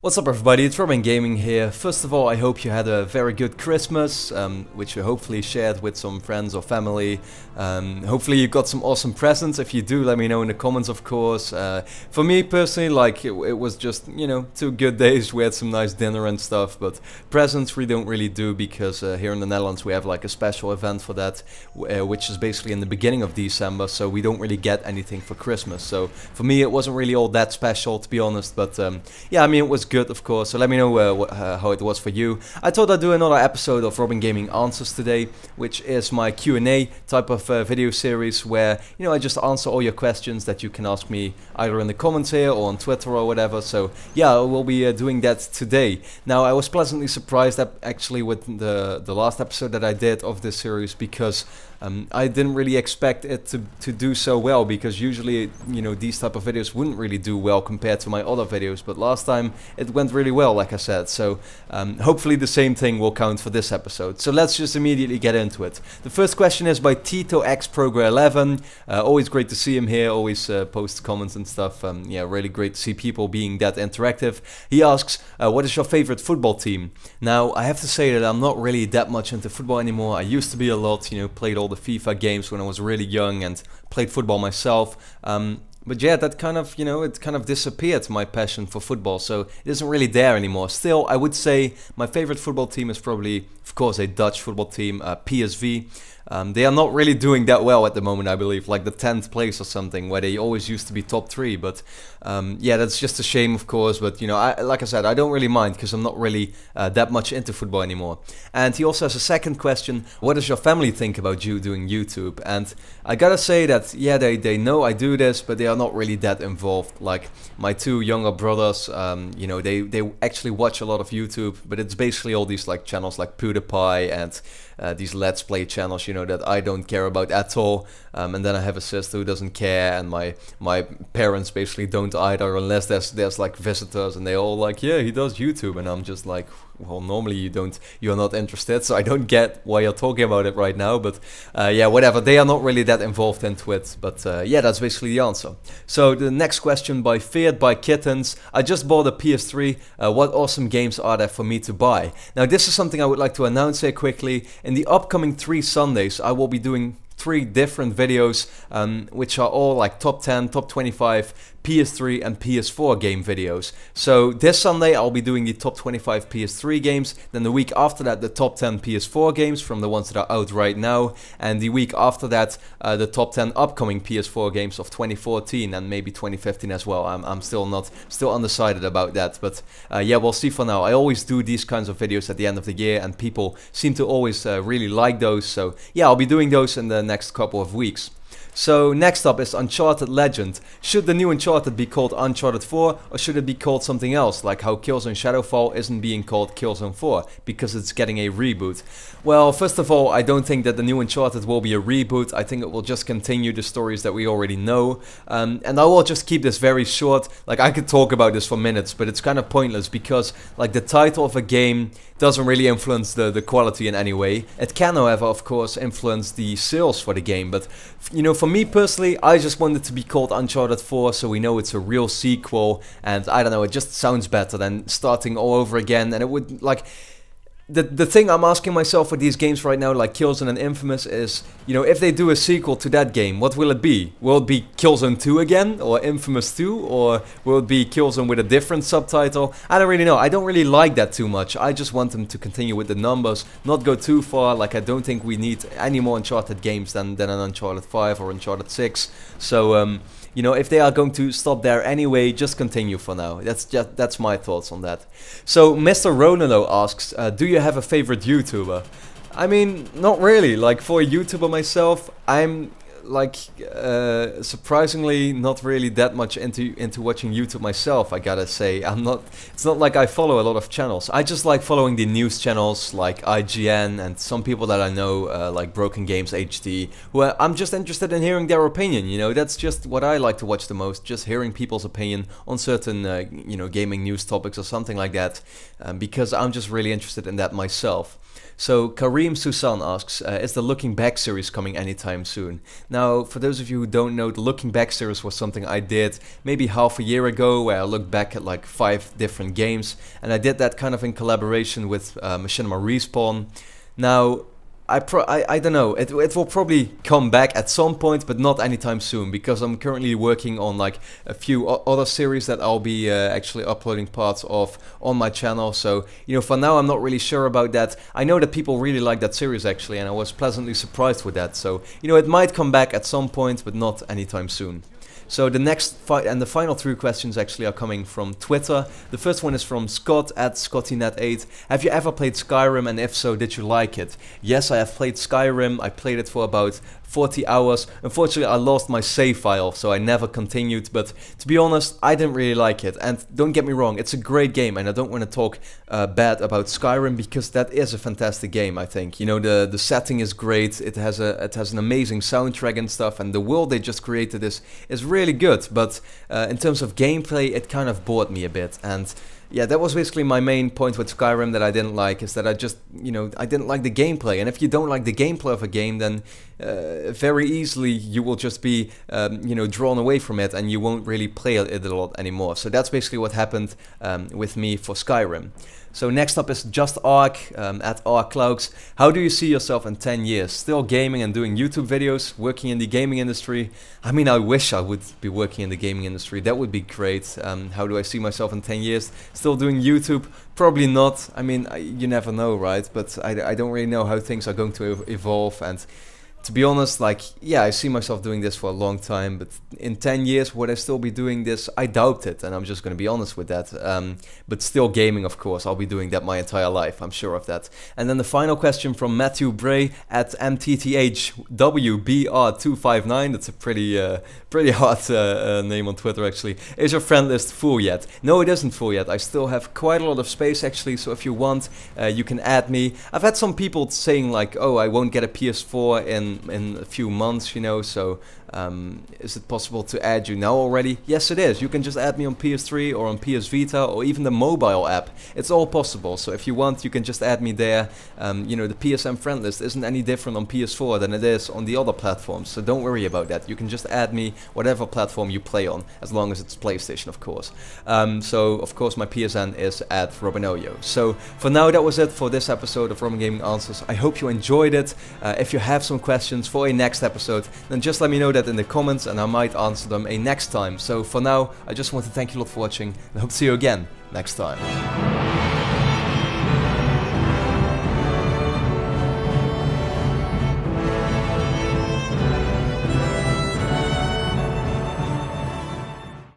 What's up everybody, it's RobinGaming here. First of all, I hope you had a very good Christmas, which you hopefully shared with some friends or family. Hopefully you got some awesome presents. If you do, let me know in the comments, of course. For me personally, like, it was just, you know, 2 good days. We had some nice dinner and stuff, but presents we don't really do because here in the Netherlands we have like a special event for that, which is basically in the beginning of December, so we don't really get anything for Christmas. So for me it wasn't really all that special, to be honest, but yeah, I mean, it was good, of course. So let me know how it was for you. I thought I'd do another episode of RobinGaming Answers today, which is my Q&A type of video series where, you know, I just answer all your questions that you can ask me either in the comments here or on Twitter or whatever. So yeah, I will be doing that today. Now, I was pleasantly surprised actually with the last episode that I did of this series, because I didn't really expect it to do so well, because usually, you know, these type of videos wouldn't really do well compared to my other videos, but last time it went really well, like I said. So hopefully the same thing will count for this episode. So let's just immediately get into it. The first question is by Tito X Progra 11. Always great to see him here, always posts comments and stuff. Yeah, really great to see people being that interactive. He asks, what is your favorite football team? Now, I have to say that I'm not really that much into football anymore. I used to be a lot, you know, played all the FIFA games when I was really young and played football myself. But yeah, that kind of, you know, it kind of disappeared, my passion for football, so it isn't really there anymore. Still, I would say my favorite football team is probably, of course, a Dutch football team, PSV. They are not really doing that well at the moment, I believe, like the 10th place or something, where they always used to be top 3, but yeah, that's just a shame, of course. But, you know, like I said, I don't really mind, because I'm not really that much into football anymore. And he also has a second question: what does your family think about you doing YouTube? And I gotta say that, yeah, they know I do this, but they are not really that involved. Like, my 2 younger brothers, you know, they actually watch a lot of YouTube, but it's basically all these like channels like PewDiePie and these Let's Play channels, you know, that I don't care about at all. And then I have a sister who doesn't care, and my parents basically don't either, unless there's like visitors, and they all like, yeah, he does YouTube, and I'm just like, well, normally you're not interested, so I don't get why you're talking about it right now. But yeah, whatever, they are not really that involved into it. But yeah, that's basically the answer. So the next question by Feared by Kittens: I just bought a PS3, what awesome games are there for me to buy? Now, this is something I would like to announce here quickly. In the upcoming 3 Sundays, I will be doing 3 different videos, which are all like top 10, top 25 PS3 and PS4 game videos. So this Sunday I'll be doing the top 25 PS3 games, then the week after that the top 10 PS4 games from the ones that are out right now, and the week after that the top 10 upcoming PS4 games of 2014 and maybe 2015 as well. I'm still undecided about that, but yeah, we'll see for now. I always do these kinds of videos at the end of the year, and people seem to always really like those, so yeah, I'll be doing those in the next couple of weeks. So next up is Uncharted Legend. Should the new Uncharted be called Uncharted 4, or should it be called something else, like how Killzone Shadowfall isn't being called Killzone 4 because it's getting a reboot? Well, first of all, I don't think that the new Uncharted will be a reboot. I think it will just continue the stories that we already know. And I will just keep this very short. Like, I could talk about this for minutes, but it's kind of pointless, because like the title of a game doesn't really influence the quality in any way. It can, however, of course, influence the sales for the game. But, you know, for me personally, I just want it to be called Uncharted 4, so we know it's a real sequel, and I don't know, it just sounds better than starting all over again. And it would, like, the thing I'm asking myself with these games right now, like Killzone and Infamous, is, you know, if they do a sequel to that game, what will it be? Will it be Killzone 2 again, or Infamous 2, or will it be Killzone with a different subtitle? I don't really know. I don't really like that too much. I just want them to continue with the numbers, not go too far. Like, I don't think we need any more Uncharted games than an Uncharted 5 or Uncharted 6. So, you know, if they are going to stop there anyway, just continue for now. That's my thoughts on that. So Mr. Ronaldo asks, do you have a favorite YouTuber? I mean, not really. Like, for a YouTuber myself, I'm like surprisingly not really that much into watching YouTube myself, I gotta say. It's not like I follow a lot of channels. I just like following the news channels like IGN and some people that I know, like Broken Games HD, where I'm just interested in hearing their opinion, you know. That's just what I like to watch the most, just hearing people's opinion on certain you know, gaming news topics or something like that, because I'm just really interested in that myself. So Kareem Susan asks, is the Looking Back series coming anytime soon? Now, for those of you who don't know, the Looking Back series was something I did maybe half a year ago, where I looked back at like 5 different games, and I did that kind of in collaboration with Machinima Respawn. Now, I don't know, it will probably come back at some point, but not anytime soon, because I'm currently working on like a few other series that I'll be actually uploading parts of on my channel. So, you know, for now I'm not really sure about that. I know that people really like that series actually, and I was pleasantly surprised with that. So, you know, it might come back at some point, but not anytime soon. So the next and the final 3 questions actually are coming from Twitter. The first one is from Scott at ScottyNet8. Have you ever played Skyrim, and if so, did you like it? Yes, I have played Skyrim. I played it for about 40 hours. Unfortunately, I lost my save file, so I never continued, but to be honest, I didn't really like it. And don't get me wrong, it's a great game, and I don't want to talk bad about Skyrim, because that is a fantastic game, I think. You know, the setting is great, it has an amazing soundtrack and stuff, and the world they just created is really good, but in terms of gameplay, it kind of bored me a bit. And yeah, that was basically my main point with Skyrim that I didn't like, is that I just, you know, I didn't like the gameplay. And if you don't like the gameplay of a game, then very easily you will just be, you know, drawn away from it, and you won't really play it a lot anymore. So that's basically what happened with me for Skyrim. So next up is Just Ark at ArkClouds. How do you see yourself in 10 years? Still gaming and doing YouTube videos, working in the gaming industry? I mean, I wish I would be working in the gaming industry. That would be great. How do I see myself in 10 years? Still doing YouTube? Probably not. I mean, you never know, right? But I don't really know how things are going to evolve, and to be honest, like, yeah, I see myself doing this for a long time, but in 10 years, would I still be doing this? I doubt it, and I'm just going to be honest with that. But still gaming, of course, I'll be doing that my entire life, I'm sure of that. And then the final question from Matthew Bray at MTTHWBR259. That's a pretty hard name on Twitter, actually. Is your friend list full yet? No, it isn't full yet. I still have quite a lot of space, actually, so if you want, you can add me. I've had some people saying, like, oh, I won't get a PS4 in a few months, you know, so is it possible to add you now already? Yes, it is. You can just add me on PS3 or on PS Vita or even the mobile app. It's all possible, so if you want, you can just add me there. You know, the PSM friend list isn't any different on PS4 than it is on the other platforms, so don't worry about that. You can just add me whatever platform you play on, as long as it's PlayStation, of course. So, of course, my PSN is at robinoyo. So, for now, that was it for this episode of Robin Gaming Answers. I hope you enjoyed it. If you have some questions for a next episode, then just let me know that in the comments, and I might answer them a next time. So for now, I just want to thank you a lot for watching, and I hope to see you again next time.